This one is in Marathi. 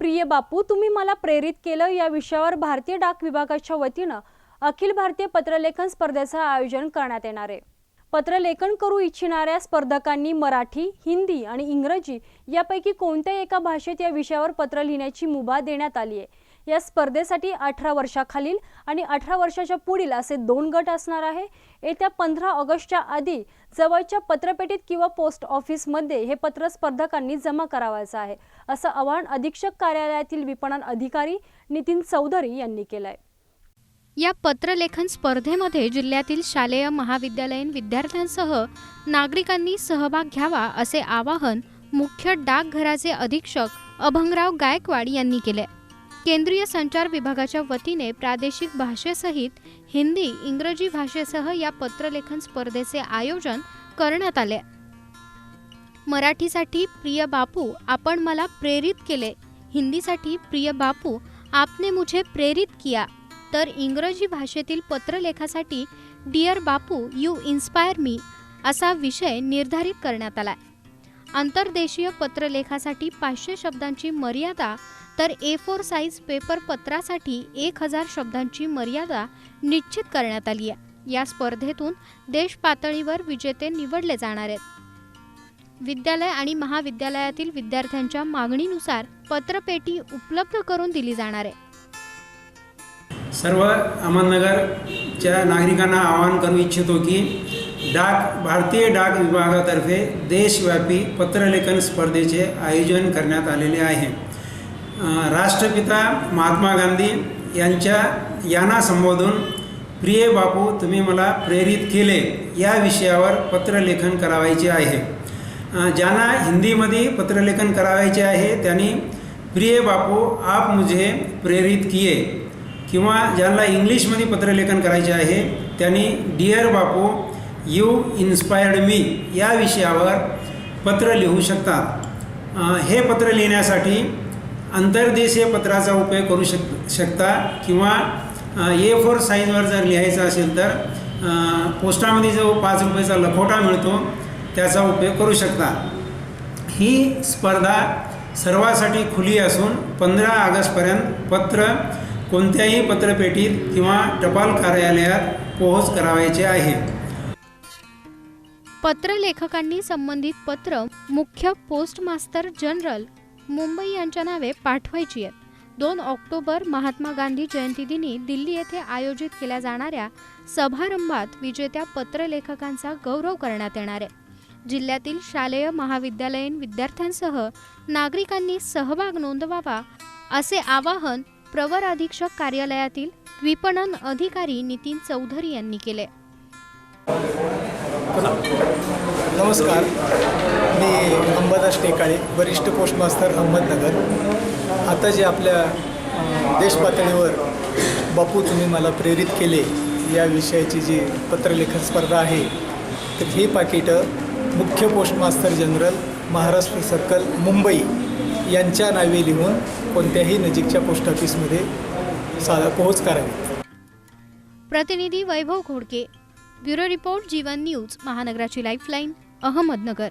प्रिय बापू तुम्ही मला प्रेरित केलं या विषयावर भारतीय डाक विभागाच्या वतीनं अखिल भारतीय पत्रलेखन स्पर्धेचं आयोजन करण्यात येणार आहे। पत्रलेखन करू इच्छिणाऱ्या स्पर्धकांनी मराठी, हिंदी आणि इंग्रजी यापैकी कोणत्याही एका भाषेत या विषयावर पत्र लिहिण्याची मुभा देण्यात आली आहे। या स्पर्धेसाठी 18 वर्षाखालील आणि 18 वर्षाच्या पुढील असे 2 गट असणार आहे। येत्या 15 ऑगस्टच्या आधी जवळच्या पत्रपेटीत किंवा पोस्ट ऑफिसमध्ये हे पत्र स्पर्धकांनी जमा करावायचं आहे, असं आवाहन अधीक्षक कार्यालयातील विपणन अधिकारी नितीन चौधरी यांनी केलंय। या पत्रलेखन स्पर्धेमध्ये जिल्ह्यातील शालेय महाविद्यालयीन विद्यार्थ्यांसह नागरिकांनी सहभाग घ्यावा असे आवाहन मुख्य डाकघराचे अधीक्षक अभंगराव गायकवाड यांनी केले। केंद्रीय संचार विभागाच्या वतीने प्रादेशिक भाषेसहित हिंदी, इंग्रजी भाषेसह या पत्रलेखन स्पर्धेचे आयोजन करण्यात आले। मराठीसाठी प्रिय बापू आपण मला प्रेरित केले, हिंदीसाठी प्रिय बापू आपने मुझे प्रेरित किया, तर इंग्रजी भाषेतील पत्रलेखासाठी डिअर बापू यू इन्स्पायर मी असा विषय निर्धारित करण्यात आलाय। आंतरदेशीय पत्रलेखासाठी 500 शब्दांची मर्यादा तर A4 साइज पेपर पत्रासाठी 1000 शब्दांची मर्यादा निश्चित करण्यात आली आहे। या स्पर्धेतून देश पातळीवर विजेते निवडले जाणार आहेत। विद्यालय आणि महाविद्यालयातील विद्यार्थ्यांच्या मागणीनुसार पत्रपेटी उपलब्ध करून दिली जाणार आहे। सर्व अहमदनगरच्या नागरिकांना आवाहन करू इच्छितो की भारतीय डाक विभागातर्फे देशव्यापी पत्रलेखन स्पर्धेचे आयोजन करण्यात आलेले आहे। राष्ट्रपिता महात्मा गांधी यांच्या यांना संबोधून प्रिय बापू तुम्ही मला प्रेरित केले या विषयावर पत्रलेखन करावायचे आहे। ज्यांना हिंदीमध्ये पत्रलेखन करावायचे आहे त्यांनी प्रिय बापू आप मुझे प्रेरित किए, किंवा ज्यांना इंग्लिशमध्ये पत्रलेखन करायचे आहे त्यांनी डिअर बापू यू इन्स्पायर्ड मी या विषयावर पत्र लिहू शकतात। हे पत्र लिहिण्यासाठी अंतर्देशीय पत्राचा उपयोग करू शकता किंवा A4 साईजवर जर लिहायचं असेल तर पोस्टामध्ये जो 5 रुपयाचा लखोटा मिळतो त्याचा उपयोग करू शकता। ही स्पर्धा सर्वांसाठी खुली असून 15 ऑगस्टपर्यंत पत्र कोणत्याही पत्रपेटीत किंवा टपाल कार्यालयात पोहोच करावायचे आहे। पत्रलेखकांनी संबंधित पत्र मुख्य पोस्ट मास्तर जनरल मुंबई यांच्या नावे पाठवायची आहेत। 2 ऑक्टोबर महात्मा गांधी जयंती दिनी दिल्ली येथे आयोजित केल्या जाणाऱ्या समारंभात विजेत्या पत्रलेखकांचा गौरव करण्यात येणार आहे। जिल्ह्यातील शालेय महाविद्यालयीन विद्यार्थ्यांसह नागरिकांनी सहभाग नोंदवावा असे आवाहन प्रवर अधीक्षक कार्यालयातील विपणन अधिकारी नितीन चौधरी यांनी केले। नमस्कार, मी अंबादास टेकाळे, वरिष्ठ पोस्ट मास्तर अहमदनगर। आता जे आपल्या देश पातळीवर बापू तुम्ही मला प्रेरित केले या विषयाची जी पत्रलेखन स्पर्धा आहे तर ही पाकिटं मुख्य post master general Maharashtra circle Mumbai यांच्या नावे लिहून कोणत्याही नजीकच्या पोस्ट ऑफिसमध्ये पोहोच करावी। प्रतिनिधी वैभव घोडके, ब्युरो रिपोर्ट जीवन न्यूज, महानगराची लाईफलाईन, अहमदनगर।